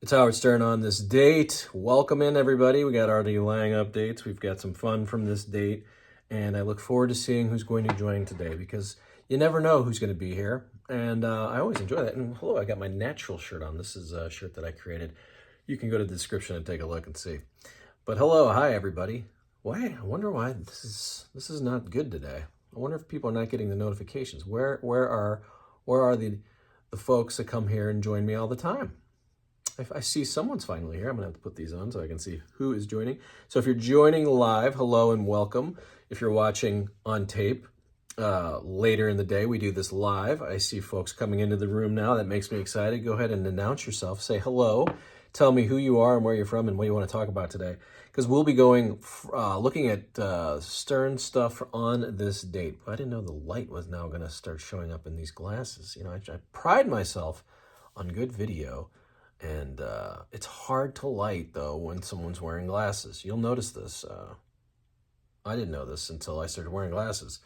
It's Howard Stern on this date. Welcome in, everybody. We got Artie Lange updates. We've got some fun from this date, and I look forward to seeing who's going to join today because you never know who's going to be here, and I always enjoy that. And hello, I got my natural shirt on. This is a shirt that I created. You can go to the description and take a look and see. But hello, hi, everybody. Why? I wonder why this is not good today. I wonder if people are not getting the notifications. Where are the folks that come here and join me all the time? If I see someone's finally here, I'm gonna have to put these on so I can see who is joining. So if you're joining live, hello and welcome. If you're watching on tape later in the day, we do this live. I see folks coming into the room now. That makes me excited. Go ahead and announce yourself. Say hello. Tell me who you are and where you're from and what you want to talk about today. Because we'll be going, looking at Stern stuff on this date. I didn't know the light was now going to start showing up in these glasses. You know, I pride myself on good video. And it's hard to light, though, when someone's wearing glasses. You'll notice this. I didn't know this until I started wearing glasses.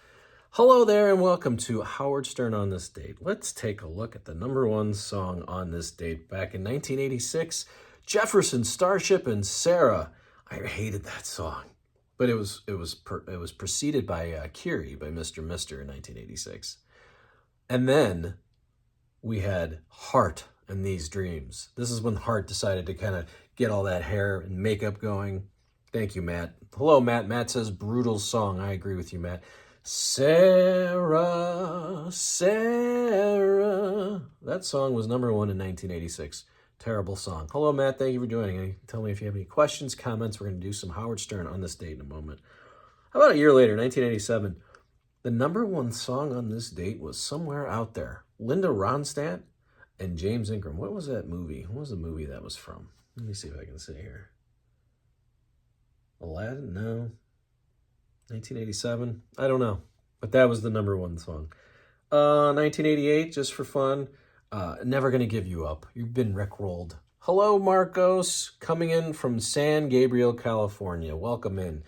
Hello there, and welcome to Howard Stern on this date. Let's take a look at the #1 song on this date. Back in 1986, Jefferson, Starship, and Sarah. I hated that song, but it was preceded by Curie by Mr. Mister in 1986. And then we had Heart and These Dreams. This is when Hart decided to kind of get all that hair and makeup going. Thank you, Matt. Hello, Matt. Matt says, brutal song. I agree with you, Matt. Sarah, Sarah. That song was #1 in 1986. Terrible song. Hello, Matt. Thank you for joining. Tell me if you have any questions, comments. We're going to do some Howard Stern on this date in a moment. How about a year later, 1987? The #1 song on this date was Somewhere Out There. Linda Ronstadt and James Ingram. What was that movie? What was the movie that was from? Let me see if I can see here. Aladdin? No. 1987? I don't know. But that was the #1 song. 1988, just for fun. Never Gonna Give You Up. You've been rickrolled. Hello, Marcos. Coming in from San Gabriel, California. Welcome in.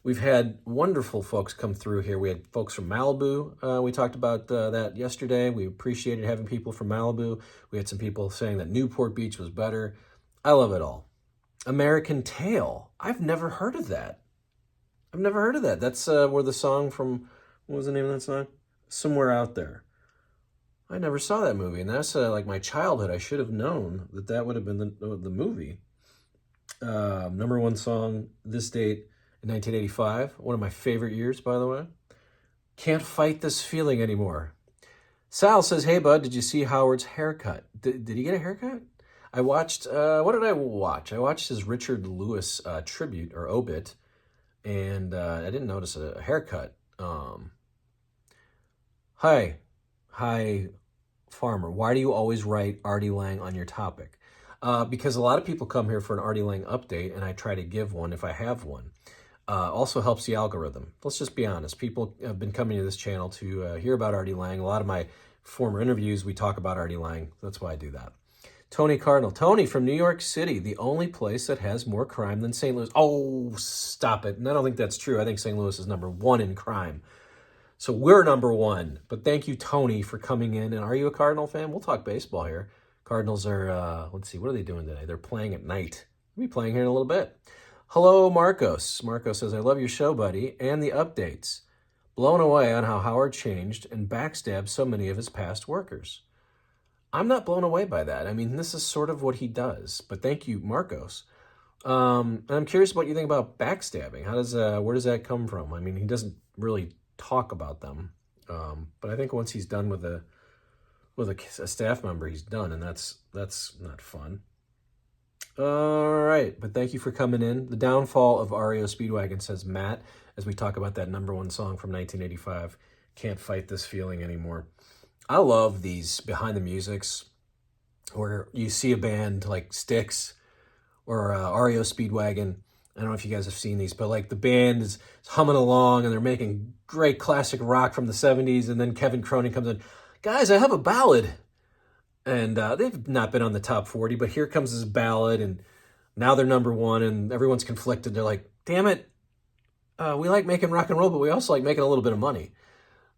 We've had wonderful folks come through here. We had folks from Malibu. We talked about that yesterday. We appreciated having people from Malibu. We had some people saying that Newport Beach was better. I love it all. American Tail. I've never heard of that. I've never heard of that. That's where the song from, what was the name of that song? Somewhere Out There. I never saw that movie, and that's like my childhood. I should have known that that would have been the movie. #1 song, this date, in 1985, one of my favorite years, by the way. Can't Fight This Feeling Anymore. Sal says, hey, bud, did you see Howard's haircut? Did he get a haircut? I watched, what did I watch? I watched his Richard Lewis tribute, or obit, and I didn't notice a haircut. Hi, Farmer. Why do you always write Artie Lange on your topic? Because a lot of people come here for an Artie Lange update, and I try to give one if I have one. Also helps the algorithm. Let's just be honest. People have been coming to this channel to hear about Artie Lange. A lot of my former interviews, we talk about Artie Lange. That's why I do that. Tony Cardinal. Tony from New York City, the only place that has more crime than St. Louis. Oh, stop it. And I don't think that's true. I think St. Louis is #1 in crime. So we're #1. But thank you, Tony, for coming in. And are you a Cardinal fan? We'll talk baseball here. Cardinals are, let's see, what are they doing today? They're playing at night. We'll be playing here in a little bit. Hello, Marcos. Marcos says, I love your show, buddy, and the updates. Blown away on how Howard changed and backstabbed so many of his past workers. I'm not blown away by that. I mean, this is sort of what he does. But thank you, Marcos. And I'm curious what you think about backstabbing. Where does that come from? I mean, he doesn't really talk about them. But I think once he's done with a staff member, he's done, and that's not fun. All right, but thank you for coming in. The downfall of REO Speedwagon, says Matt, as we talk about that #1 song from 1985, Can't Fight This Feeling Anymore. I love these behind the musics where you see a band like Styx or REO Speedwagon. I don't know if you guys have seen these, but like the band is humming along and they're making great classic rock from the 70s, and then Kevin Cronin comes in, guys, I have a ballad. And they've not been on the top 40, but here comes this ballad, and now they're #1, and everyone's conflicted. They're like, damn it, we like making rock and roll, but we also like making a little bit of money.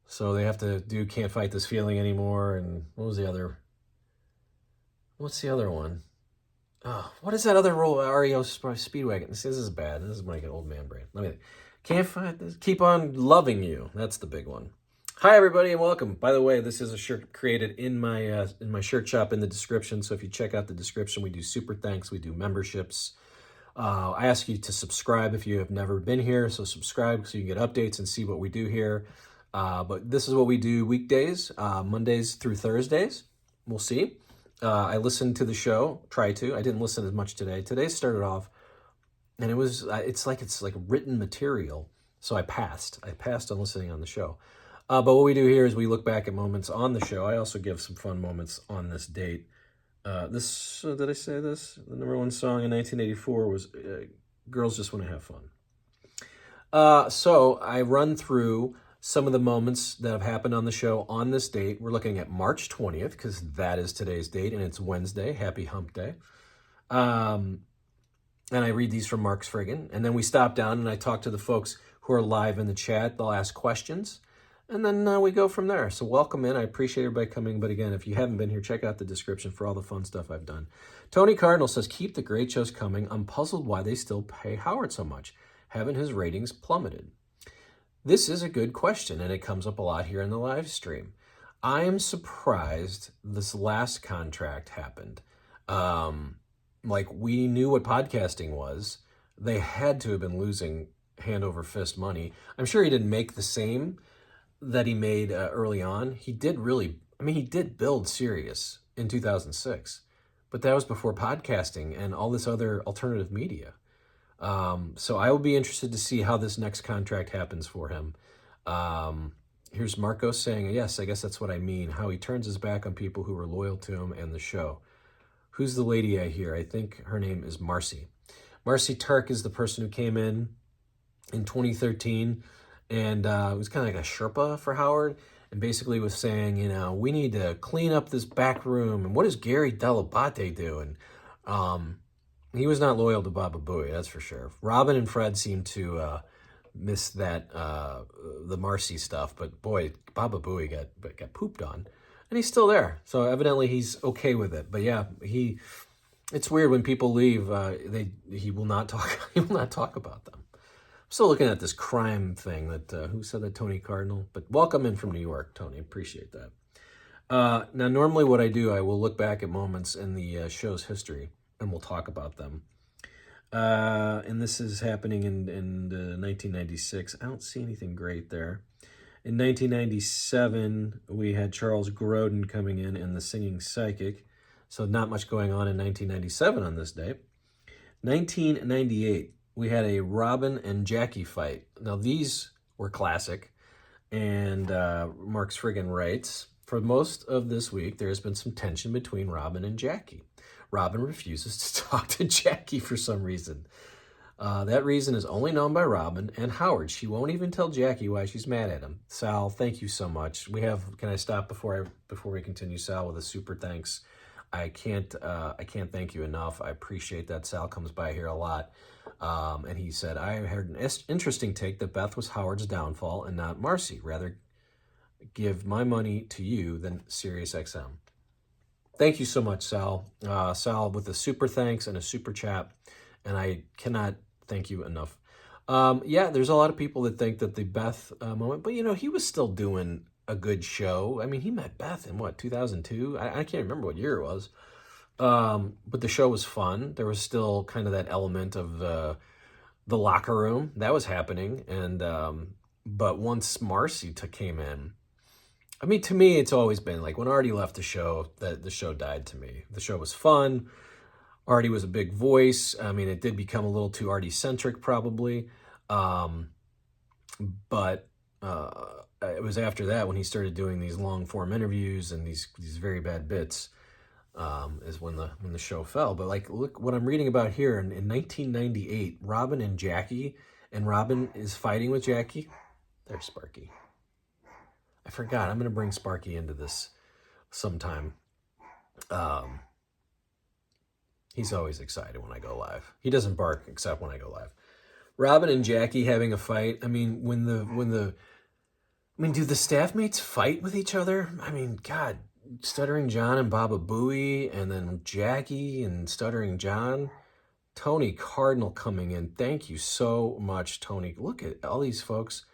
So they have to do Can't Fight This Feeling Anymore, and what's the other one? Oh, what is that other role? REO Speedwagon. This is bad. This is like an old man brain. Let me think. Can't find this. Keep on loving you. That's the big one. Hi everybody and welcome. By the way, this is a shirt created in my shirt shop in the description. So if you check out the description, we do super thanks, we do memberships. I ask you to subscribe if you have never been here. So subscribe so you can get updates and see what we do here. But this is what we do weekdays, Mondays through Thursdays. We'll see. I listened to the show, try to. I didn't listen as much today. Today started off, and it's like written material. So I passed. I passed on listening on the show. But what we do here is we look back at moments on the show. I also give some fun moments on this date. Did I say this? The number one song in 1984 was Girls Just Want to Have Fun. So I run through some of the moments that have happened on the show on this date. We're looking at March 20th because that is today's date, and it's Wednesday. Happy Hump Day. And I read these from Mark's friggin'. And then we stop down and I talk to the folks who are live in the chat. They'll ask questions. And then we go from there. So welcome in. I appreciate everybody coming. But again, if you haven't been here, check out the description for all the fun stuff I've done. Tony Cardinal says, keep the great shows coming. I'm puzzled why they still pay Howard so much. Haven't his ratings plummeted? This is a good question, and it comes up a lot here in the live stream. I am surprised this last contract happened. Like, we knew what podcasting was. They had to have been losing hand over fist money. I'm sure he didn't make the same that he made early on. He did build Sirius in 2006, but that was before podcasting and all this other alternative media. So I will be interested to see how this next contract happens for him. Here's Marco saying, yes, I guess that's what I mean, how he turns his back on people who were loyal to him and the show. Who's the lady I hear? I think her name is MARCI. MARCI TURK is the person who came in 2013 and it was kind of like a Sherpa for Howard, and basically was saying, we need to clean up this back room, and what does Gary dell'Abate do? And he was not loyal to Baba Booey, that's for sure. Robin and Fred seemed to miss that, the MARCI stuff, but boy, Baba Booey got pooped on, and he's still there, so evidently he's okay with it. But yeah, it's weird when people leave, he will not talk, he will not talk about them. I'm still looking at this crime thing that, who said that? Tony Cardinal? But welcome in from New York, Tony. Appreciate that. Now, normally what I do, I will look back at moments in the show's history, and we'll talk about them. And this is happening in 1996. I don't see anything great there. In 1997, we had Charles Grodin coming in and the Singing Psychic. So not much going on in 1997 on this day. 1998. We had a Robin and Jackie fight. Now, these were classic, and Mark's friggin' writes, for most of this week, there has been some tension between Robin and Jackie. Robin refuses to talk to Jackie for some reason. That reason is only known by Robin and Howard. She won't even tell Jackie why she's mad at him. Sal, thank you so much. Can I stop before we continue, Sal, with a super thanks? I can't thank you enough. I appreciate that. Sal comes by here a lot. And he said, I heard an interesting take that Beth was Howard's downfall and not MARCI. Rather give my money to you than SiriusXM. Thank you so much, Sal. Sal with a super thanks and a super chat. And I cannot thank you enough. Yeah, there's a lot of people that think that the Beth moment, but he was still doing a good show. I mean, he met Beth in 2002? I can't remember what year it was. But the show was fun. There was still kind of that element of the locker room that was happening. And but once MARCI came in, I mean, to me, it's always been like when Artie left the show, that the show died to me. The show was fun. Artie was a big voice. I mean, it did become a little too Artie-centric probably. But it was after that when he started doing these long-form interviews and these very bad bits. Is when the show fell. But like, look what I'm reading about here. In 1998, Robin and Jackie, and Robin is fighting with Jackie. There's Sparky. I forgot. I'm going to bring Sparky into this sometime. He's always excited when I go live. He doesn't bark except when I go live. Robin and Jackie having a fight. I mean, do the staff mates fight with each other? I mean, God, Stuttering John and Baba Booey, and then Jackie and Stuttering John. Tony Cardinal coming in. Thank you so much, Tony. Look at all these folks.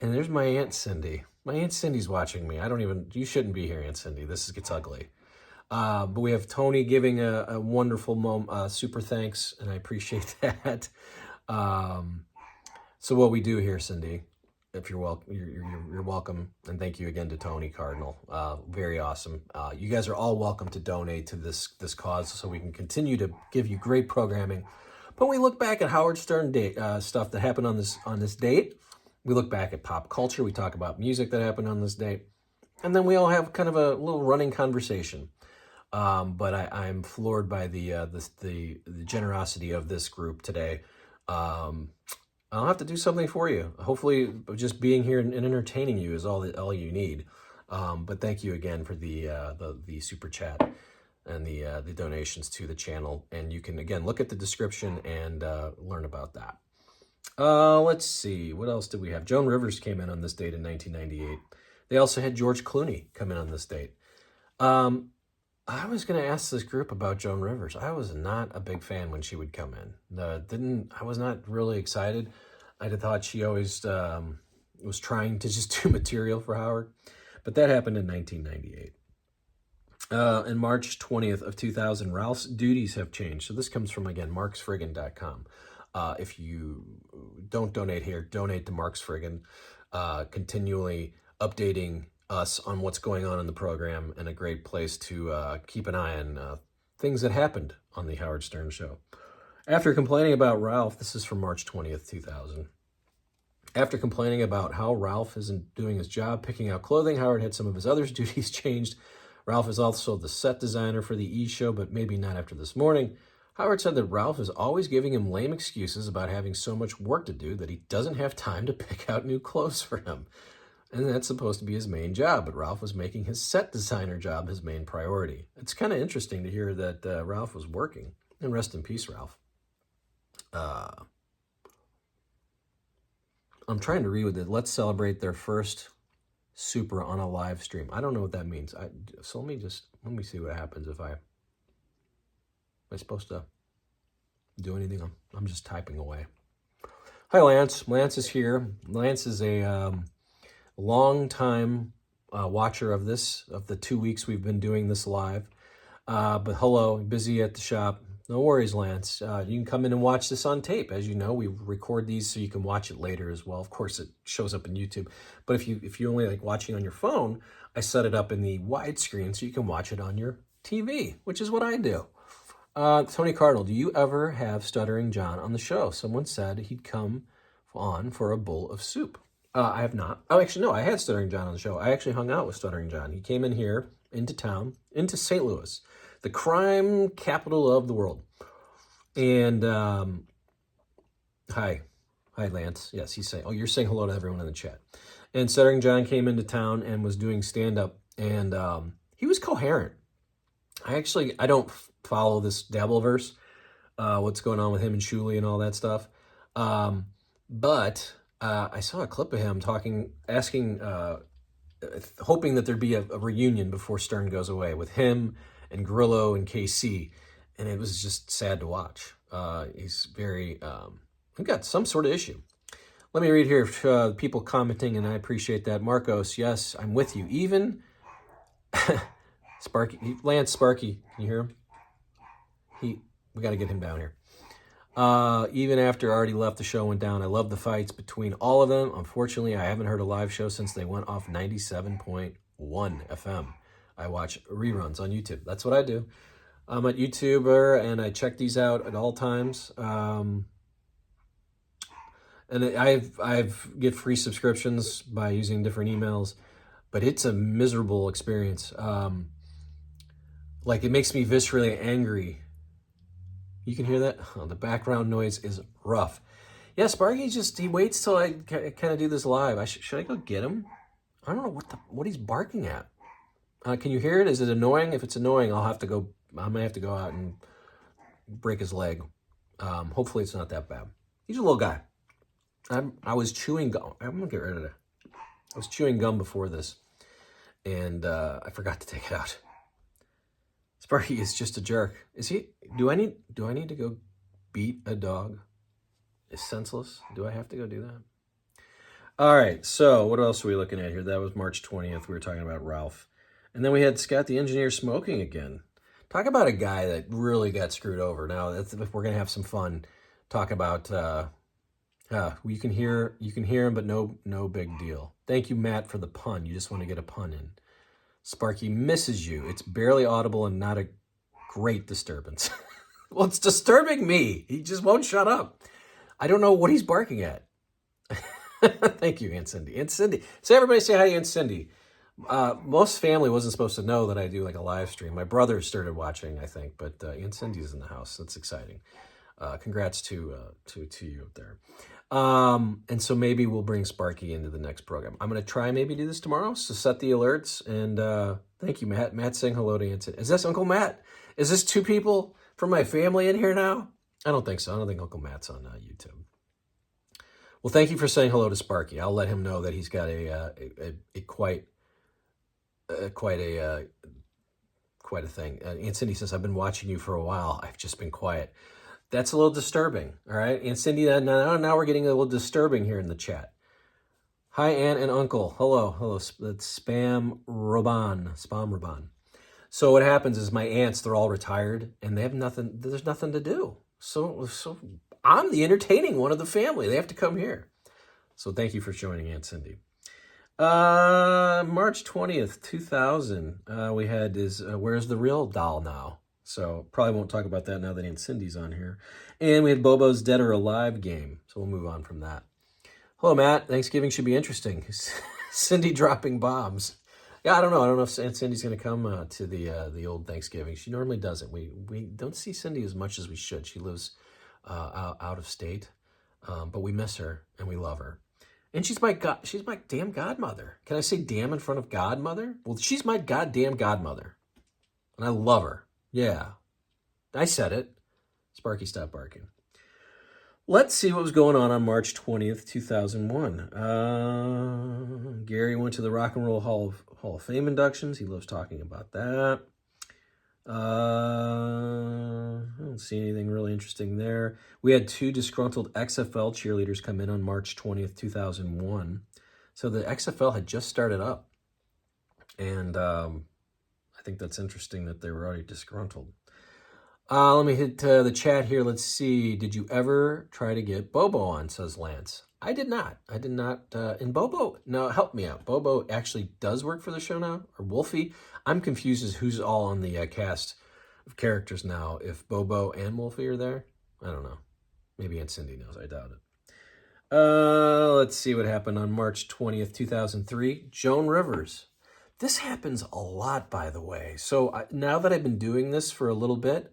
And there's my Aunt Cindy. My Aunt Cindy's watching me. You shouldn't be here, Aunt Cindy. This gets ugly. But we have Tony giving a wonderful super thanks, and I appreciate that. So what we do here, Cindy, if you're welcome, and thank you again to Tony Cardinal. Very awesome. You guys are all welcome to donate to this cause, so we can continue to give you great programming. But we look back at Howard Stern stuff that happened on this date. We look back at pop culture. We talk about music that happened on this date, and then we all have kind of a little running conversation. But I'm floored by the generosity of this group today. I'll have to do something for you. Hopefully, just being here and entertaining you is all you need. But thank you again for the super chat and the donations to the channel. And you can again look at the description and learn about that. Let's see, what else did we have? Joan Rivers came in on this date in 1998. They also had George Clooney come in on this date. I was going to ask this group about Joan Rivers. I was not a big fan when she would come in. I was not really excited. I thought she always was trying to just do material for Howard. But that happened in 1998. In March 20th of 2000, Ralph's duties have changed. So this comes from, again, marksfriggin.com. If you don't donate here, donate to Marks Friggin, continually updating us on what's going on in the program, and a great place to keep an eye on things that happened on the Howard Stern Show. After complaining about Ralph, this is from March 20th, 2000. After complaining about how Ralph isn't doing his job picking out clothing, Howard had some of his other duties changed. Ralph is also the set designer for the E! Show, but maybe not after this morning. Howard said that Ralph is always giving him lame excuses about having so much work to do that he doesn't have time to pick out new clothes for him. And that's supposed to be his main job, but Ralph was making his set designer job his main priority. It's kind of interesting to hear that Ralph was working. And rest in peace, Ralph. I'm trying to read with it. Let's celebrate their first super on a live stream. I don't know what that means. So let me see what happens if am I supposed to do anything? I'm just typing away. Hi, Lance. Lance is here. Lance is a long-time watcher of the 2 weeks we've been doing this live. But hello, busy at the shop. No worries, Lance. You can come in and watch this on tape. As you know, we record these so you can watch it later as well. Of course, it shows up in YouTube. But if you only like watching on your phone, I set it up in the widescreen so you can watch it on your TV, which is what I do. Tony Cardinal, do you ever have Stuttering John on the show? Someone said he'd come on for a bowl of soup. I have not. Oh, actually, no, I had Stuttering John on the show. I actually hung out with Stuttering John. He came in here, into town, into St. Louis, the crime capital of the world. And, hi, Lance. Yes, he's saying, you're saying hello to everyone in the chat. And Stuttering John came into town and was doing stand-up, and he was coherent. I don't follow this Dabbleverse, what's going on with him and Shuli and all that stuff. But I saw a clip of him asking, hoping that there'd be a reunion before Stern goes away with him and Grillo and KC. And it was just sad to watch. He's very, we've got some sort of issue. Let me read here, people commenting, and I appreciate that. Marcos, yes, I'm with you. Even Sparky, Lance Sparky, can you hear him? We got to get him down here. Even after Artie left, the show went down. I love the fights between all of them. Unfortunately, I haven't heard a live show since they went off 97.1 FM. I watch reruns on YouTube. That's what I do. I'm a YouTuber, and I check these out at all times. And I've get free subscriptions by using different emails, but it's a miserable experience. Like, it makes me viscerally angry. You can hear that? Oh, the background noise is rough. Yeah, Sparky he waits till I kind of do this live. Should I go get him? I don't know what he's barking at. Can you hear it? Is it annoying? If it's annoying, I may have to go out and break his leg. Hopefully it's not that bad. He's a little guy. I was chewing gum. I'm gonna get rid of it. I was chewing gum before this, and I forgot to take it out. Sparky is just a jerk. Is he? Do I need to go beat a dog? Is senseless? Do I have to go do that? All right, so what else are we looking at here? That was March 20th. We were talking about Ralph. And then we had Scott the Engineer smoking again. Talk about a guy that really got screwed over. Now, we're going to have some fun. Talk about, you can hear him, but no big deal. Thank you, Matt, for the pun. You just want to get a pun in. Sparky misses you. It's barely audible and not a great disturbance. Well, it's disturbing me. He just won't shut up. I don't know what he's barking at. Thank you, Aunt Cindy. Aunt Cindy. So everybody say hi to Aunt Cindy. Most family wasn't supposed to know that I do like a live stream. My brother started watching, I think, but Aunt Cindy's in the house. That's exciting. Congrats to you up there. And so maybe we'll bring Sparky into the next program. I'm going to try maybe do this tomorrow. So set the alerts. And thank you, Matt. Matt's saying hello to Aunt Cindy. Is this Uncle Matt? Is this two people from my family in here now? I don't think so. I don't think Uncle Matt's on YouTube. Well, thank you for saying hello to Sparky. I'll let him know that he's got quite a thing. Aunt Cindy says, I've been watching you for a while. I've just been quiet. That's a little disturbing. All right, Aunt Cindy, now we're getting a little disturbing here in the chat. Hi, Aunt and Uncle. Hello. That's Spam Roban. So what happens is my aunts, they're all retired and they have nothing. There's nothing to do. So I'm the entertaining one of the family. They have to come here. So thank you for joining, Aunt Cindy. March 20th, 2000. We had Where's the Real Doll Now? So probably won't talk about that now that Aunt Cindy's on here. And we had Bobo's Dead or Alive game. So we'll move on from that. Hello, Matt. Thanksgiving should be interesting. Cindy dropping bombs. Yeah, I don't know if Aunt Cindy's going to come to the old Thanksgiving. She normally doesn't. We don't see Cindy as much as we should. She lives out of state, but we miss her and we love her. And she's my damn godmother. Can I say damn in front of godmother? Well, she's my goddamn godmother, and I love her. Yeah, I said it. Sparky, stop barking. Let's see what was going on March 20th, 2001. Gary went to the Rock and Roll Hall of Fame inductions. He loves talking about that. I don't see anything really interesting there. We had 2 disgruntled XFL cheerleaders come in on March 20th, 2001. So the XFL had just started up. And I think that's interesting that they were already disgruntled. Let me hit the chat here. Let's see. Did you ever try to get Bobo on, says Lance. I did not. And Bobo, no, help me out. Bobo actually does work for the show now? Or Wolfie? I'm confused as who's all on the cast of characters now. If Bobo and Wolfie are there? I don't know. Maybe Aunt Cindy knows. I doubt it. Let's see what happened on March 20th, 2003. Joan Rivers. This happens a lot, by the way. So now that I've been doing this for a little bit,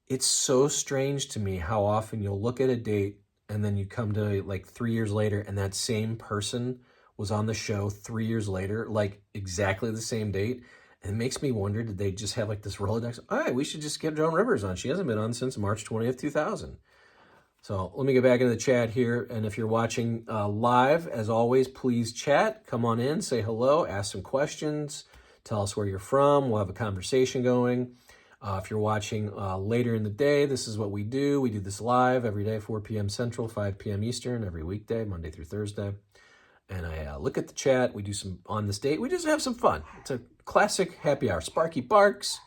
it's so strange to me how often you'll look at a date and then you come to like 3 years later and that same person was on the show 3 years later, like exactly the same date. And it makes me wonder, did they just have like this Rolodex? All right, we should just get Joan Rivers on. She hasn't been on since March 20th, 2000. So let me get back into the chat here. And if you're watching live, as always, please chat. Come on in, say hello, ask some questions, tell us where you're from. We'll have a conversation going. If you're watching later in the day, this is what we do. We do this live every day, 4 p.m. Central, 5 p.m. Eastern, every weekday, Monday through Thursday. And I look at the chat. We do some on this date. We just have some fun. It's a classic happy hour. Sparky barks.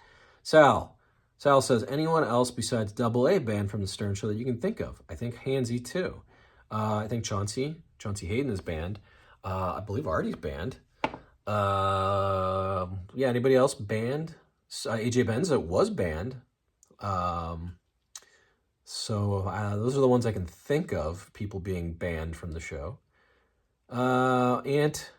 Sal says, anyone else besides Double A banned from the Stern Show that you can think of? I think Hansy too. I think Chauncey Hayden is banned. I believe Artie's banned. Yeah, anybody else banned? AJ Benza was banned. So those are the ones I can think of, people being banned from the show. Aunt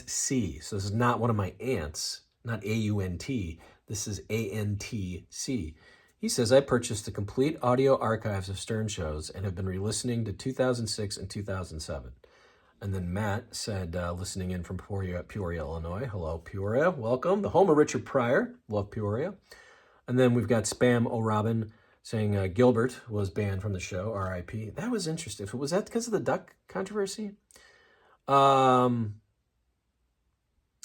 C. So this is not one of my aunts, not A-U-N-T. This is A-N-T-C. He says, I purchased the complete audio archives of Stern shows and have been re-listening to 2006 and 2007. And then Matt said, listening in from Peoria, Illinois. Hello, Peoria. Welcome. The home of Richard Pryor. Love Peoria. And then we've got Spam O'Robin saying Gilbert was banned from the show, R.I.P. That was interesting. Was that because of the duck controversy?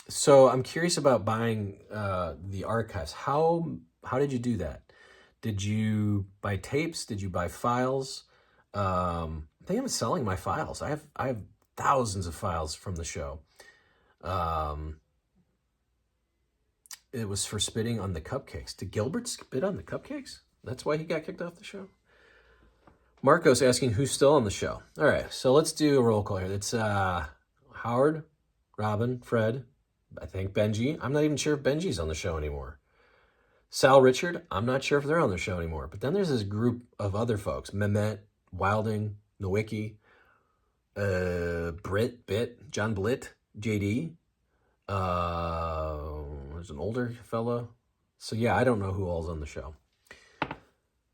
So I'm curious about buying the archives. How did you do that? Did you buy tapes? Did you buy files? I think I'm selling my files. I have thousands of files from the show. Um, it was for spitting on the cupcakes. Did Gilbert spit on the cupcakes? That's why he got kicked off the show. Marco's asking who's still on the show. All right, so let's do a roll call here. It's Howard, Robin, Fred, I think Benji. I'm not even sure if Benji's on the show anymore. Sal, Richard, I'm not sure if they're on the show anymore. But then there's this group of other folks. Mehmet, Wilding, Nowicki, Bit, John Blitt, JD. There's an older fellow. So yeah, I don't know who all's on the show.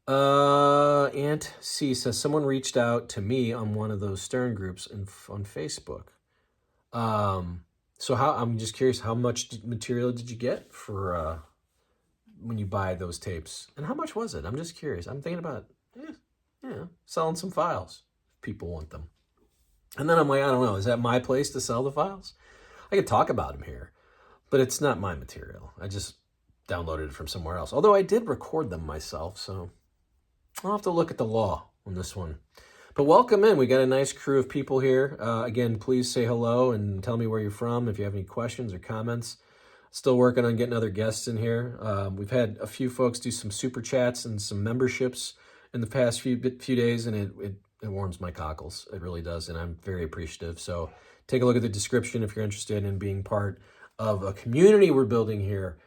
Aunt C says someone reached out to me on one of those Stern groups on Facebook. So I'm just curious, how much material did you get for when you buy those tapes, and how much was it? I'm just curious. I'm thinking about selling some files if people want them. And then I'm like, I don't know, is that my place to sell the files? I could talk about them here, but it's not my material. I just downloaded it from somewhere else. Although I did record them myself, so I'll have to look at the law on this one. But welcome in. We got a nice crew of people here. Again, please say hello and tell me where you're from if you have any questions or comments. Still working on getting other guests in here. We've had a few folks do some super chats and some memberships in the past few days, and it warms my cockles. It really does, and I'm very appreciative. So take a look at the description if you're interested in being part of a community we're building here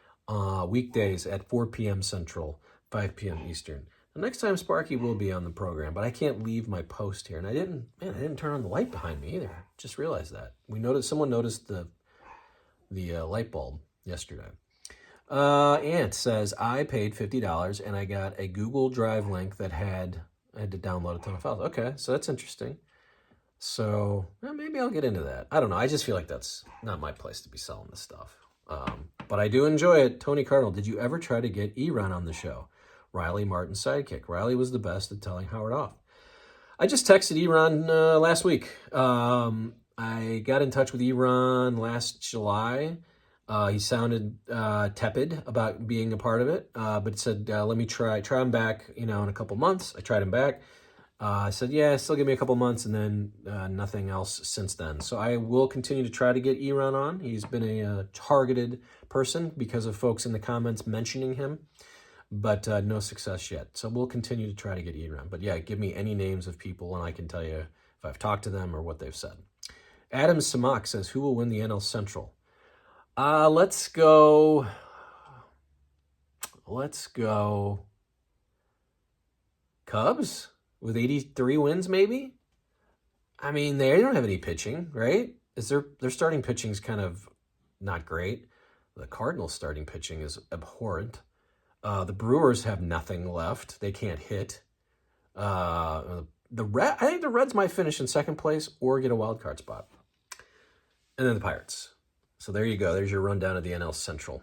weekdays at 4 p.m. Central, 5 p.m. Eastern. The next time Sparky will be on the program, but I can't leave my post here. And I didn't turn on the light behind me either. Just realized that. Someone noticed the light bulb yesterday. Aunt says, I paid $50 and I got a Google Drive link that I had to download a ton of files. Okay, so that's interesting. So maybe I'll get into that. I don't know. I just feel like that's not my place to be selling this stuff. But I do enjoy it. Tony Cardinal, did you ever try to get Eron on the show? Riley Martin's sidekick. Riley was the best at telling Howard off. I just texted Eron last week. I got in touch with Eron last July. He sounded tepid about being a part of it, but said, let me try him back, in a couple months. I tried him back. I said, yeah, still give me a couple months, and then nothing else since then. So I will continue to try to get Eron on. He's been a targeted person because of folks in the comments mentioning him, but no success yet. So we'll continue to try to get Eron. But yeah, give me any names of people, and I can tell you if I've talked to them or what they've said. Adam Samak says, who will win the NL Central? Let's go Cubs with 83 wins, maybe? I mean, they don't have any pitching, right? Their starting pitching is kind of not great. The Cardinals' starting pitching is abhorrent. The Brewers have nothing left. They can't hit. I think the Reds might finish in second place or get a wild card spot. And then the Pirates. So there you go. There's your rundown of the NL Central.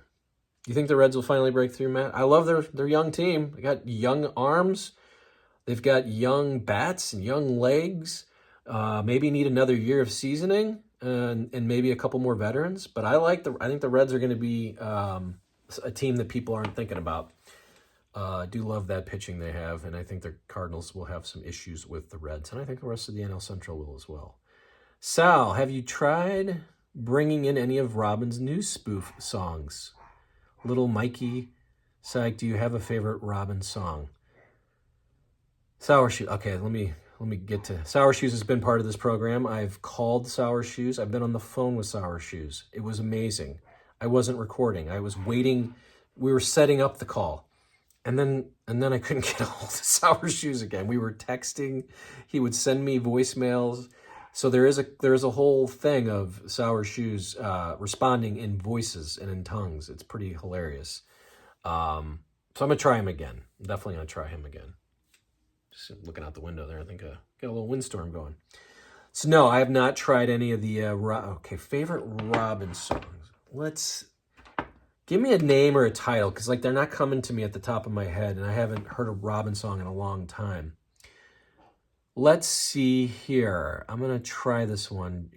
You think the Reds will finally break through, Matt? I love their young team. They got young arms. They've got young bats and young legs. Maybe need another year of seasoning and maybe a couple more veterans. But I think the Reds are going to be a team that people aren't thinking about. I do love that pitching they have, and I think the Cardinals will have some issues with the Reds, and I think the rest of the NL Central will as well. Sal, have you tried bringing in any of Robin's new spoof songs? Little Mikey, Psych, do you have a favorite Robin song? Sour Shoes. Okay, let me get to Sour Shoes. Has been part of this program. I've called Sour Shoes. I've been on the phone with Sour Shoes. It was amazing. I wasn't recording. I was waiting. We were setting up the call. And then I couldn't get a hold of Sour Shoes again. We were texting. He would send me voicemails. So there is a whole thing of Sour Shoes responding in voices and in tongues. It's pretty hilarious. So I'm gonna try him again. I'm definitely gonna try him again. Just looking out the window there, I think got a little windstorm going. So no, I have not tried any of the favorite Robin songs. Give me a name or a title, because they're not coming to me at the top of my head, and I haven't heard a Robin song in a long time. Let's see here. I'm going to try this one.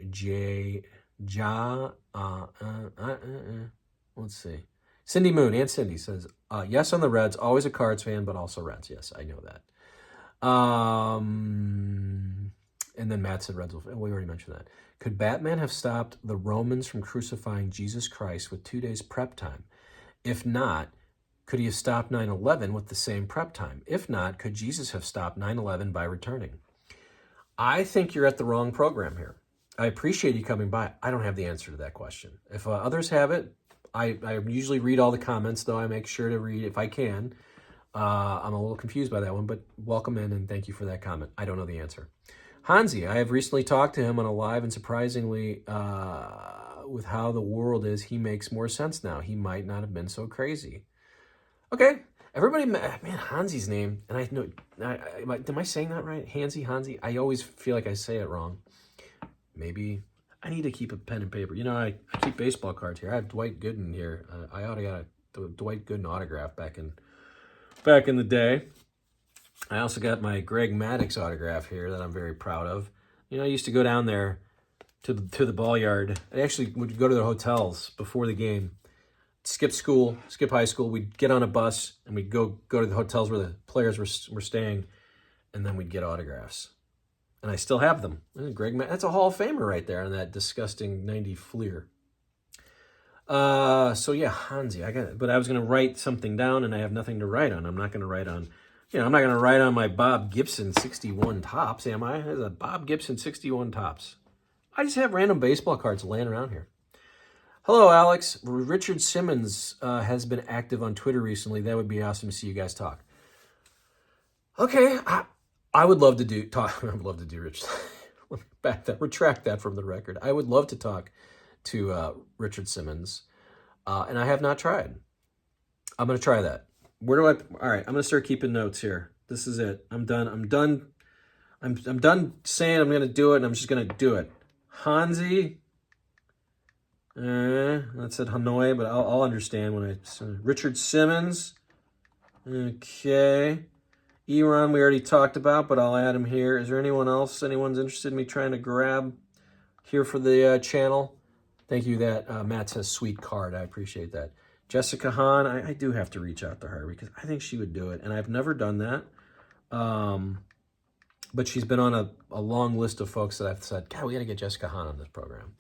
Let's see. Cindy Moon, Aunt Cindy says, yes on the Reds, always a Cards fan, but also Reds. Yes, I know that. And then Matt said Reds. We already mentioned that. Could Batman have stopped the Romans from crucifying Jesus Christ with 2 days prep time? If not, could he have stopped 9/11 with the same prep time? If not, could Jesus have stopped 9/11 by returning? I think you're at the wrong program here. I appreciate you coming by. I don't have the answer to that question. If others have it, I usually read all the comments, though I make sure to read if I can. I'm a little confused by that one, but welcome in and thank you for that comment. I don't know the answer. Hansi, I have recently talked to him on a live, and surprisingly, with how the world is, he makes more sense now. He might not have been so crazy. Okay, everybody, man, Hansi's name, and I know, am I saying that right? Hansi? I always feel like I say it wrong. Maybe I need to keep a pen and paper. You know, I keep baseball cards here. I have Dwight Gooden here. I ought to got a Dwight Gooden autograph back in the day. I also got my Greg Maddux autograph here that I'm very proud of. You know, I used to go down there to the ball yard. I actually would go to the hotels before the game, skip school, skip high school. We'd get on a bus and we'd go to the hotels where the players were staying, and then we'd get autographs. And I still have them. Greg Maddux, that's a Hall of Famer right there on that disgusting 90 Fleer. So yeah, Hansi, I got it. But I was going to write something down, and I have nothing to write on. I'm not going to write on, I'm not going to write on my Bob Gibson 61 tops, am I? There's a Bob Gibson 61 tops. I just have random baseball cards laying around here. Hello, Alex. Richard Simmons has been active on Twitter recently. That would be awesome to see you guys talk. Okay, I would love to talk. I would love to do Rich. Let me retract that from the record. I would love to talk to Richard Simmons, and I have not tried. I'm going to try that. All right, I'm going to start keeping notes here. This is it. I'm done. I'm done saying I'm going to do it, and I'm just going to do it. Hansi. That said Hanoi, but I'll understand when Richard Simmons. Okay. Eron, we already talked about, but I'll add him here. Is there anyone else? Anyone's interested in me trying to grab here for the channel? Thank you. That Matt says sweet card. I appreciate that. Jessica Hahn, I do have to reach out to her because I think she would do it, and I've never done that. But she's been on a long list of folks that I've said, God, we got to get Jessica Hahn on this program.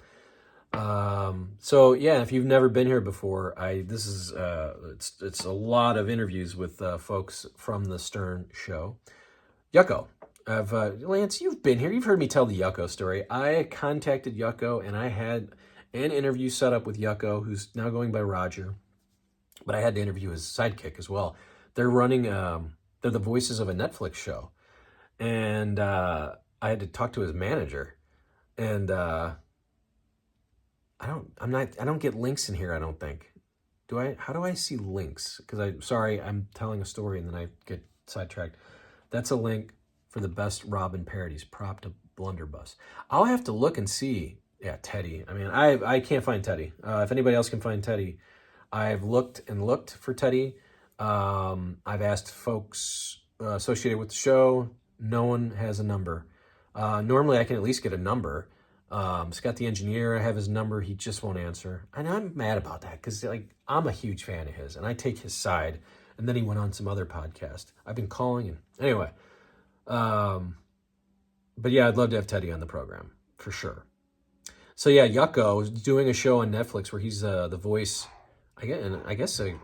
So yeah, if you've never been here before, it's a lot of interviews with folks from the Stern Show. Yucko, Lance, you've been here. You've heard me tell the Yucko story. I contacted Yucko, and I had an interview set up with Yucko, who's now going by Roger, but I had to interview his sidekick as well. They're running, they're the voices of a Netflix show, and I had to talk to his manager, and I don't get links in here, I don't think. Do I? How do I see links? Because I'm telling a story and then I get sidetracked. That's a link for the best Robin parodies, prop to Blunderbuss. I'll have to look and see. Yeah, Teddy. I mean, I can't find Teddy. If anybody else can find Teddy, I've looked for Teddy. I've asked folks associated with the show. No one has a number. Normally I can at least get a number. Scott the engineer, I have his number. He just won't answer. And I'm mad about that because I'm a huge fan of his and I take his side. And then he went on some other podcast. I've been calling and anyway. But yeah, I'd love to have Teddy on the program for sure. So yeah, Yucko is doing a show on Netflix where he's the voice. I guess can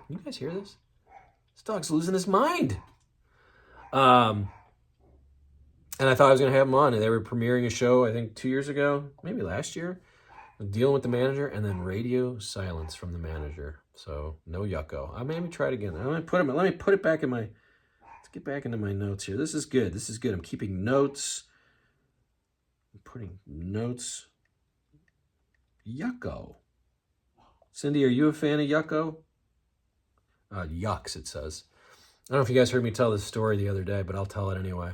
you guys hear this? This dog's losing his mind. And I thought I was going to have him on. And they were premiering a show, I think 2 years ago, maybe last year, dealing with the manager, and then radio silence from the manager. So no Yucko. I maybe try it again. Let me put it back in my. Let's get back into my notes here. This is good. I'm keeping notes. I'm putting notes. Yucko. Cindy, are you a fan of Yucko? Yucks, it says. I don't know if you guys heard me tell this story the other day, but I'll tell it anyway.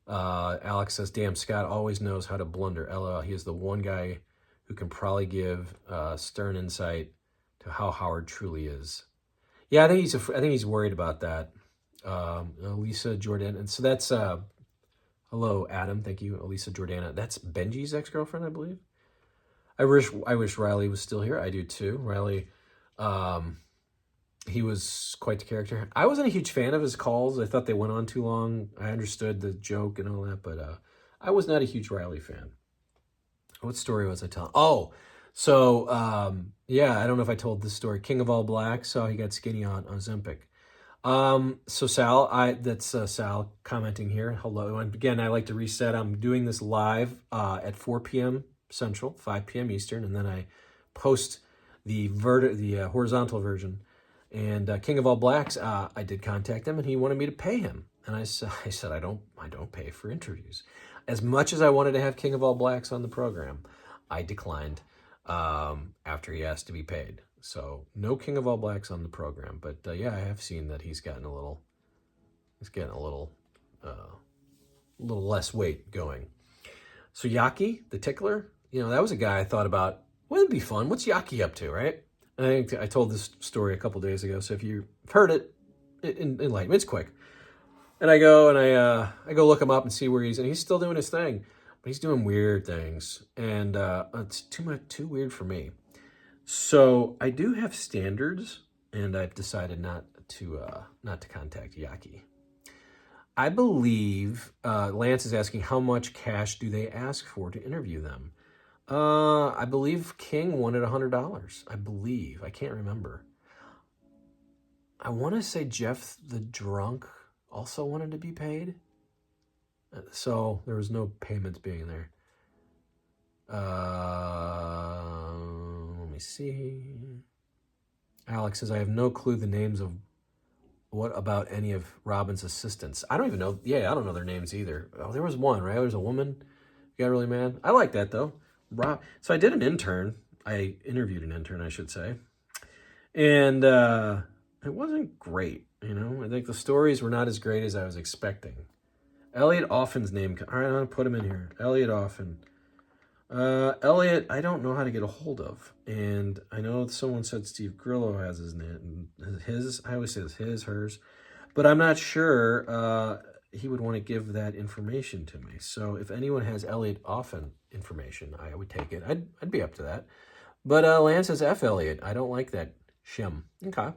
Alex says, damn, Scott always knows how to blunder. LOL, he is the one guy who can probably give stern insight to how Howard truly is. Yeah, I think he's worried about that. Lisa Jordan, and so that's Hello, Adam. Thank you, Elisa Jordana. That's Benji's ex-girlfriend, I believe. I wish Riley was still here. I do too. Riley, he was quite the character. I wasn't a huge fan of his calls. I thought they went on too long. I understood the joke and all that, but I was not a huge Riley fan. What story was I telling? Oh, so yeah, I don't know if I told this story. King of All Blacks, so he got skinny on Ozempic. So Sal, that's Sal commenting here. Hello, and again, I like to reset. I'm doing this live at 4 p.m. Central, 5 p.m. Eastern, and then I post the horizontal version. And King of All Blacks, I did contact him, and he wanted me to pay him. And I said I don't pay for interviews. As much as I wanted to have King of All Blacks on the program, I declined after he asked to be paid. So no King of All Blacks on the program. But yeah, I have seen that he's getting a little less weight going. So Yaki, the tickler, that was a guy I thought about. Wouldn't it be fun? What's Yaki up to, right? I think I told this story a couple days ago. So if you've heard it, enlighten me. It's quick. And I go look him up and see where he's still doing his thing, but he's doing weird things, and it's too weird for me. So I do have standards, and I've decided not to contact Yaki. I believe Lance is asking how much cash do they ask for to interview them. I believe King wanted $100. I believe, I can't remember. I want to say Jeff the Drunk also wanted to be paid. So there was no payments being there. Let me see. Alex says, I have no clue the names of what about any of Robin's assistants. I don't even know. Yeah, I don't know their names either. Oh, there was one, right? There's a woman. You got really mad. I like that though. So I did an intern. I interviewed an intern, I should say. And it wasn't great. I think the stories were not as great as I was expecting. Elliot Offen's name. All right, I'm going to put him in here. Elliot Offen. Elliot, I don't know how to get a hold of. And I know someone said Steve Grillo has his name. I always say his, hers. But I'm not sure he would want to give that information to me. So if anyone has Elliot Offen information, I would take it. I'd be up to that. But Lance says F Elliot. I don't like that shim. Okay.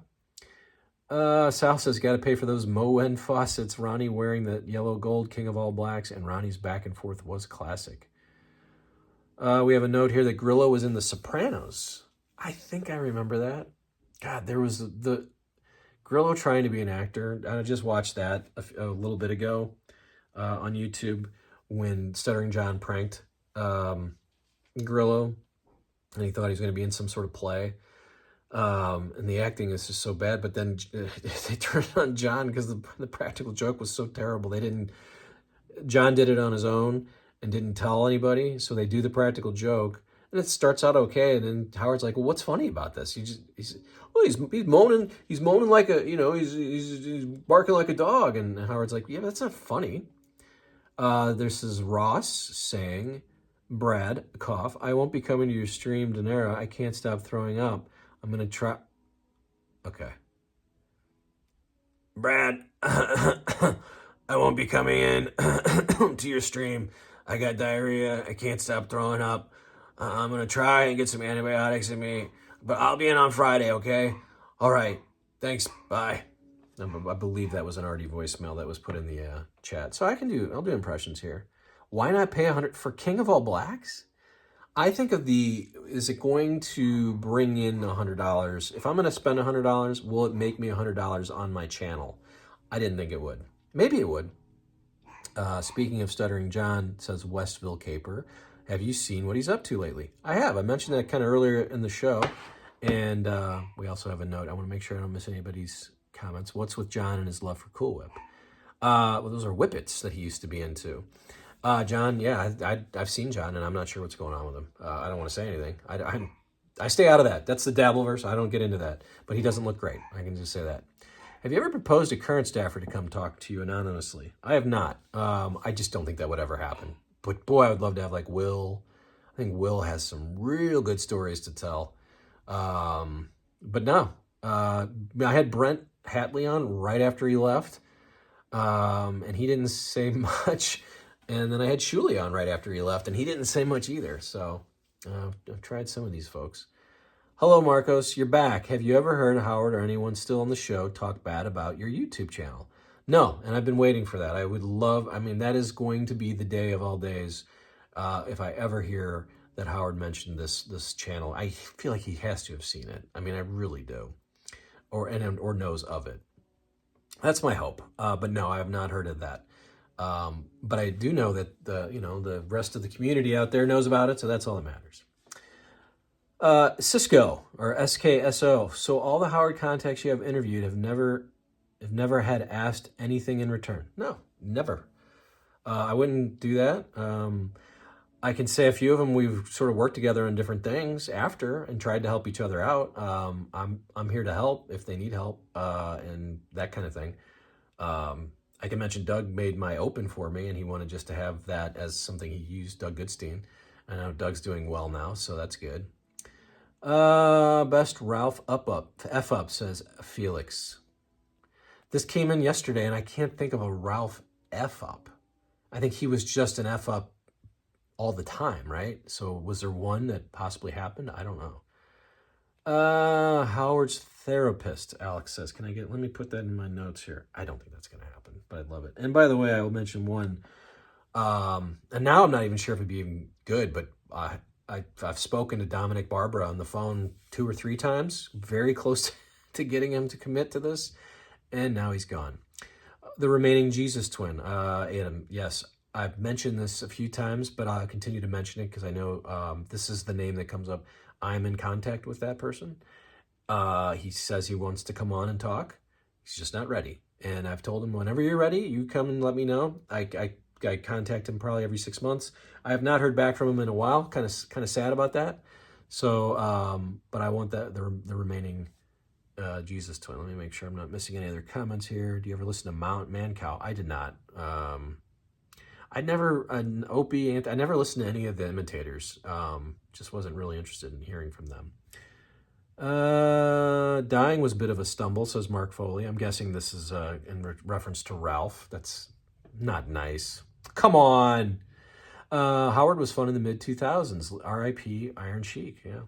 Sal says, got to pay for those Moen faucets. Ronnie wearing the yellow gold King of All Blacks, and Ronnie's back and forth was classic. We have a note here that Grillo was in The Sopranos. I think I remember that. God, there was the Grillo trying to be an actor. I just watched that a little bit ago on YouTube when Stuttering John pranked Grillo, and he thought he was going to be in some sort of play. And the acting is just so bad, but then they turned on John because the practical joke was so terrible. John did it on his own and didn't tell anybody, so they do the practical joke, and it starts out okay, and then Howard's like, well, what's funny about this? He's moaning like he's barking like a dog, and Howard's like, yeah, that's not funny. This is Ross saying, Brad, cough, I won't be coming to your stream, Daenerys. I can't stop throwing up. I'm going to try. Okay. Brad, I won't be coming in to your stream. I got diarrhea. I can't stop throwing up. I'm going to try and get some antibiotics in me, but I'll be in on Friday, okay? All right. Thanks. Bye. I believe that was an Artie voicemail that was put in the chat. So I'll do impressions here. Why not pay $100 for King of All Blacks? I think is it going to bring in $100? If I'm going to spend $100, will it make me $100 on my channel? I didn't think it would. Maybe it would. Speaking of Stuttering John, says Westville Caper, have you seen what he's up to lately? I have. I mentioned that kind of earlier in the show. And we also have a note. I want to make sure I don't miss anybody's comments. What's with John and his love for Cool Whip? Well, those are whippets that he used to be into. John, yeah, I've seen John, and I'm not sure what's going on with him. I don't want to say anything. I stay out of that. That's the Dabbleverse. I don't get into that. But he doesn't look great. I can just say that. Have you ever proposed a current staffer to come talk to you anonymously? I have not. I just don't think that would ever happen. But boy, I would love to have like Will. I think Will has some real good stories to tell. But no. I had Brent Hatley on right after he left. And he didn't say much. And then I had Shuli on right after he left, and he didn't say much either. So I've tried some of these folks. Hello, Marcos. You're back. Have you ever heard Howard or anyone still on the show talk bad about your YouTube channel? No, and I've been waiting for that. I would love, I mean, that is going to be the day of all days if I ever hear that Howard mentioned this channel. I feel like he has to have seen it. I mean, I really do. Or knows of it. That's my hope. But no, I have not heard of that. But I do know that the rest of the community out there knows about it, so that's all that matters. Cisco or SKSO. So all the Howard contacts you have interviewed have never had asked anything in return. No, never. I wouldn't do that. I can say a few of them we've sort of worked together on different things after and tried to help each other out. I'm here to help if they need help and that kind of thing. I can mention Doug made my open for me, and he wanted just to have that as something he used, Doug Goodstein. I know Doug's doing well now, so that's good. Best Ralph F-up, says Felix. This came in yesterday, and I can't think of a Ralph F-up. I think he was just an F-up all the time, right? So was there one that possibly happened? I don't know. Howard's therapist, Alex says. Let me put that in my notes here. I don't think that's going to happen, but I'd love it. And by the way, I will mention one. And now I'm not even sure if it'd be even good, but I've spoken to Dominic Barbara on the phone 2 or 3 times, very close to getting him to commit to this. And now he's gone. The remaining Jesus twin, Adam, yes. I've mentioned this a few times, but I'll continue to mention it because I know this is the name that comes up. I'm in contact with that person. He says he wants to come on and talk. He's just not ready. And I've told him, whenever you're ready, you come and let me know. I contact him probably every 6 months. I have not heard back from him in a while. Kind of sad about that. So, but I want the remaining Jesus twin. Let me make sure I'm not missing any other comments here. Do you ever listen to Man Cow? I did not. I never listened to any of the imitators. Just wasn't really interested in hearing from them. Dying was a bit of a stumble, says Mark Foley. I'm guessing this is in reference to Ralph. That's not nice. Come on. Howard was fun in the mid-2000s. R.I.P. Iron Sheik, yeah.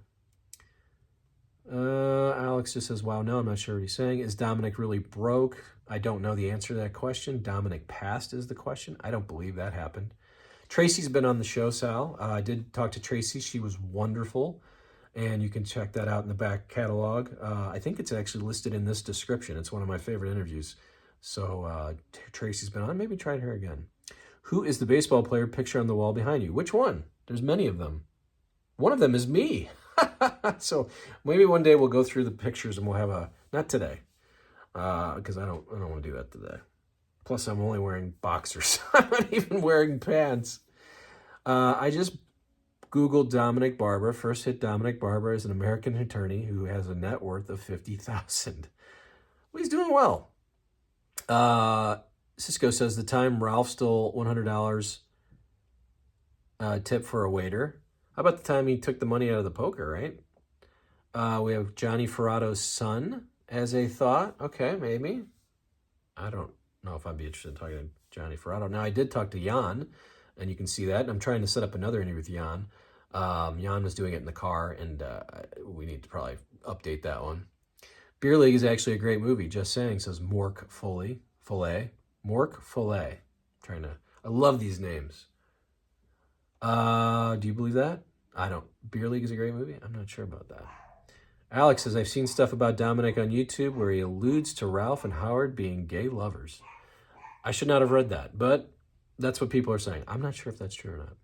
Alex just says, wow, no, I'm not sure what he's saying. Is Dominic really broke? I don't know the answer to that question. Dominic passed is the question. I don't believe that happened. Tracy's been on the show, Sal. I did talk to Tracy. She was wonderful. And you can check that out in the back catalog. I think it's actually listed in this description. It's one of my favorite interviews. So Tracy's been on. Maybe try her again. Who is the baseball player picture on the wall behind you? Which one? There's many of them. One of them is me. So maybe one day we'll go through the pictures and we'll have not today, because I don't want to do that today. Plus, I'm only wearing boxers. I'm not even wearing pants. I just Googled Dominic Barbara. First hit Dominic Barbara as an American attorney who has a net worth of $50,000. Well, he's doing well. Cisco says the time Ralph stole $100 tip for a waiter. How about the time he took the money out of the poker, right? We have Johnny Ferrato's son as a thought. Okay, maybe. I don't know if I'd be interested in talking to Johnny Ferrato. Now, I did talk to Jan, and you can see that. And I'm trying to set up another interview with Jan. Jan was doing it in the car, and we need to probably update that one. Beer League is actually a great movie. Just saying, says Mork Foley. Mork Foley. I love these names. Do you believe that? I don't. Beer League is a great movie? I'm not sure about that. Alex says, I've seen stuff about Dominic on YouTube where he alludes to Ralph and Howard being gay lovers. I should not have read that, but that's what people are saying. I'm not sure if that's true or not.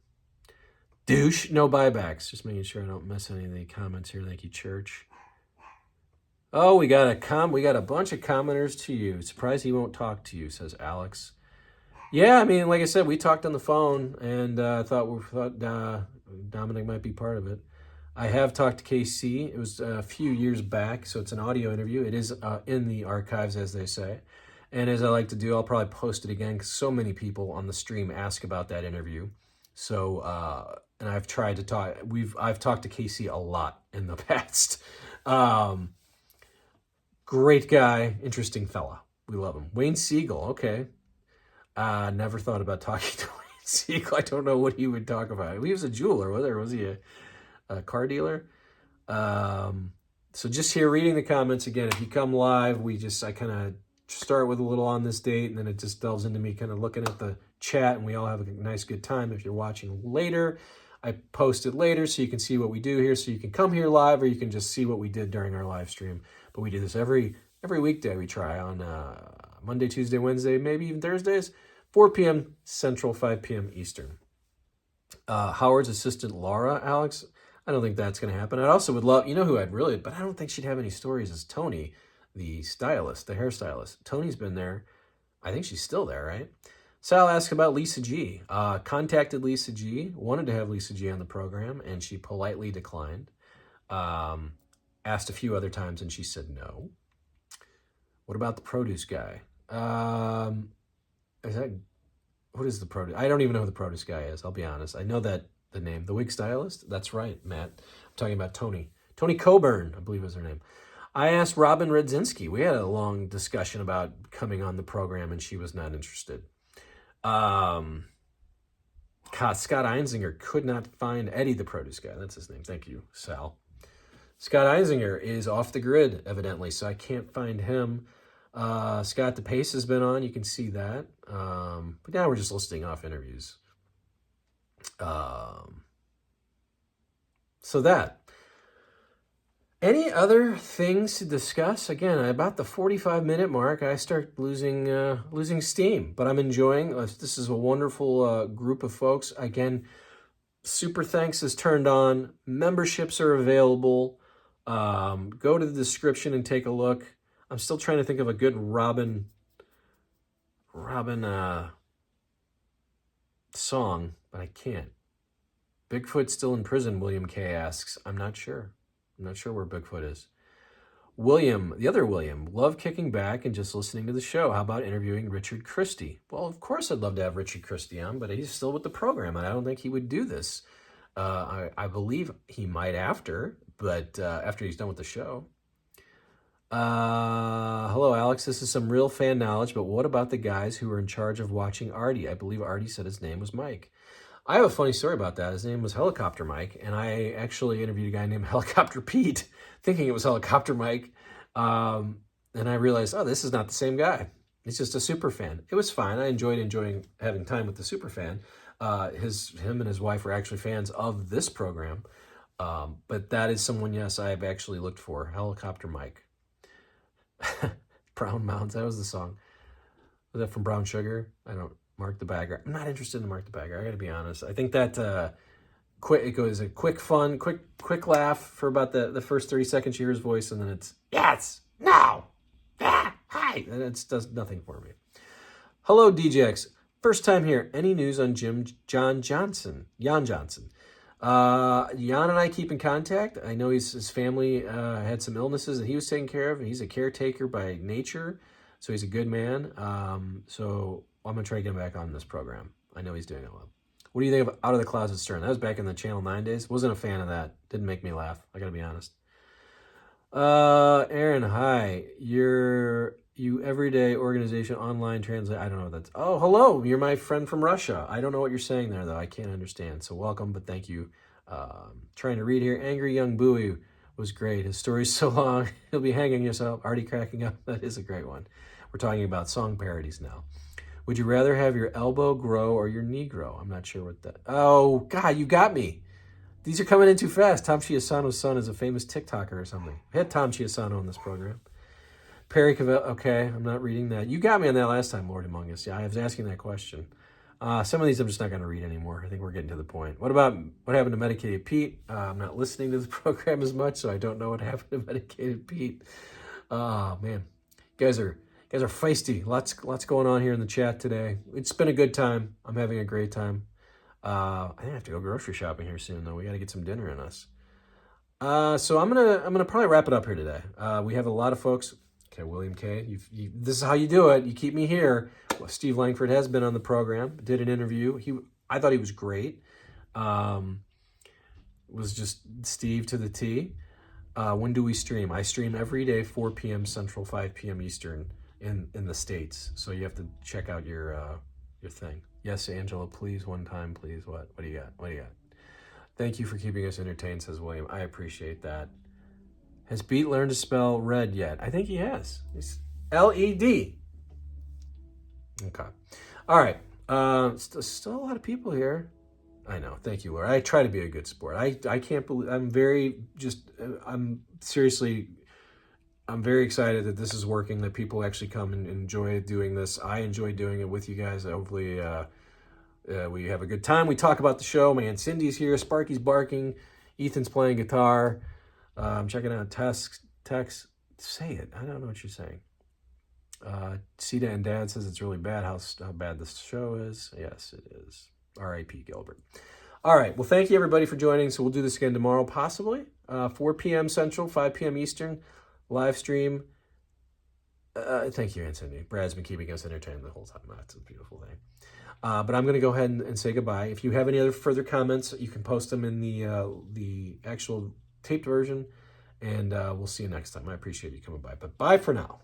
Douche, no buybacks. Just making sure I don't miss any of the comments here. Thank you, Church. Oh, we got a bunch of commenters to you. Surprised he won't talk to you, says Alex. Yeah, I mean, like I said, we talked on the phone, and I thought Dominic might be part of it. I have talked to KC. It was a few years back, so it's an audio interview. It is in the archives, as they say. And as I like to do, I'll probably post it again because so many people on the stream ask about that interview. So, and I've tried to talk. I've talked to KC a lot in the past. Great guy, interesting fella. We love him. Wayne Siegel, okay. Never thought about talking to Wayne STWEEKLY, I don't know what he would talk about. He was a jeweler, was he a car dealer? So just here reading the comments again. If you come live, I kind of start with a little on this date, and then it just delves into me kind of looking at the chat, and we all have a nice good time. If you're watching later, I post it later so you can see what we do here, so you can come here live, or you can just see what we did during our live stream. But we do this every weekday. We try on Monday, Tuesday, Wednesday, maybe even Thursdays, 4 p.m. Central, 5 p.m. Eastern. Howard's assistant, Laura, Alex, I don't think that's going to happen. I also would love, who I'd really, but I don't think she'd have any stories, is Tony, the stylist, the hairstylist. Tony's been there. I think she's still there, right? Sal asked about Lisa G. Contacted Lisa G. Wanted to have Lisa G on the program, and she politely declined. Asked a few other times, and she said no. What about the produce guy? What is the produce? I don't even know who the produce guy is, I'll be honest. I know that the name, the wig stylist. That's right, Matt. I'm talking about Tony. Tony Coburn, I believe is her name. I asked Robin Redzinski. We had a long discussion about coming on the program, and she was not interested. Scott Einzinger could not find Eddie, the produce guy. That's his name. Thank you, Sal. Scott Einzinger is off the grid, evidently, so I can't find him. Scott DePace has been on. You can see that. But now we're just listing off interviews. So that. Any other things to discuss? Again, about the 45-minute mark, I start losing steam, but I'm enjoying. This is a wonderful group of folks. Again, Super Thanks is turned on. Memberships are available. Go to the description and take a look. I'm still trying to think of a good Robin song, but I can't. Bigfoot still in prison, William K. asks. I'm not sure. I'm not sure where Bigfoot is. William, the other William, love kicking back and just listening to the show. How about interviewing Richard Christie? Well, of course I'd love to have Richard Christie on, but he's still with the program, and I don't think he would do this. I believe he might after he's done with the show. Hello, Alex. This is some real fan knowledge, but what about the guys who were in charge of watching Artie? I believe Artie said his name was Mike. I have a funny story about that. His name was Helicopter Mike, and I actually interviewed a guy named Helicopter Pete, thinking it was Helicopter Mike, and I realized, this is not the same guy. He's just a super fan. It was fine. I enjoyed having time with the super fan. Him and his wife were actually fans of this program, but that is someone, yes, I have actually looked for. Helicopter Mike. Brown Mounds, that was the song. Was that from Brown Sugar? I don't. Mark the Bagger. I'm not interested in Mark the Bagger. I got to be honest. I think that it goes a quick fun, quick laugh for about the first 30 seconds you hear his voice, and then it's yes, no, hi, and it does nothing for me. Hello, DJX. First time here. Any news on Jan Johnson? Jan and I keep in contact. I know his family had some illnesses that he was taking care of. He's a caretaker by nature, so he's a good man. So I'm going to try to get him back on this program. I know he's doing it well. What do you think of Out of the Closet Stern? That was back in the Channel 9 days. Wasn't a fan of that. Didn't make me laugh. I got to be honest. Aaron, hi. You everyday organization online translate. I don't know what that's. Oh, hello. You're my friend from Russia. I don't know what you're saying there, though. I can't understand. So welcome, but thank you. Trying to read here. Angry Young Bowie was great. His story's so long. He'll be hanging yourself. Already cracking up. That is a great one. We're talking about song parodies now. Would you rather have your elbow grow or your knee grow? I'm not sure what that... Oh, God, you got me. These are coming in too fast. Tom Chiasano's son is a famous TikToker or something. We had Tom Chiasano on this program. Perry Cavell... Okay, I'm not reading that. You got me on that last time, Lord Among Us. Yeah, I was asking that question. Some of these I'm just not going to read anymore. I think we're getting to the point. What happened to Medicated Pete? I'm not listening to the program as much, so I don't know what happened to Medicated Pete. Oh, man. You guys are feisty. Lots going on here in the chat today. It's been a good time. I'm having a great time. I think I have to go grocery shopping here soon, though. We got to get some dinner in us. So I'm gonna probably wrap it up here today. We have a lot of folks. Okay, William K. This is how you do it. You keep me here. Well, Steve Langford has been on the program. Did an interview. I thought he was great. Was just Steve to the T. When do we stream? I stream every day, 4 p.m. Central, 5 p.m. Eastern. In the States, so you have to check out your your thing. Yes, Angela, please, one time, please. What do you got? What do you got? Thank you for keeping us entertained, says William. I appreciate that. Has Beat learned to spell red yet? I think he has. It's L-E-D. Okay. All right. Still a lot of people here. I know. Thank you, Laura. I try to be a good sport. I can't believe, I'm very very excited that this is working, that people actually come and enjoy doing this. I enjoy doing it with you guys. Hopefully we have a good time. We talk about the show. My Aunt Cindy's here. Sparky's barking. Ethan's playing guitar. I'm checking out text. Say it. I don't know what you're saying. Sita and Dad says it's really bad. How bad this show is. Yes, it is. R.I.P. Gilbert. All right. Well, thank you, everybody, for joining. So we'll do this again tomorrow, possibly. 4 p.m. Central, 5 p.m. Eastern. Live stream. Thank you, Aunt Cindy. Brad's been keeping us entertained the whole time. That's a beautiful thing. But I'm going to go ahead and say goodbye. If you have any other further comments, you can post them in the actual taped version. And we'll see you next time. I appreciate you coming by. But bye for now.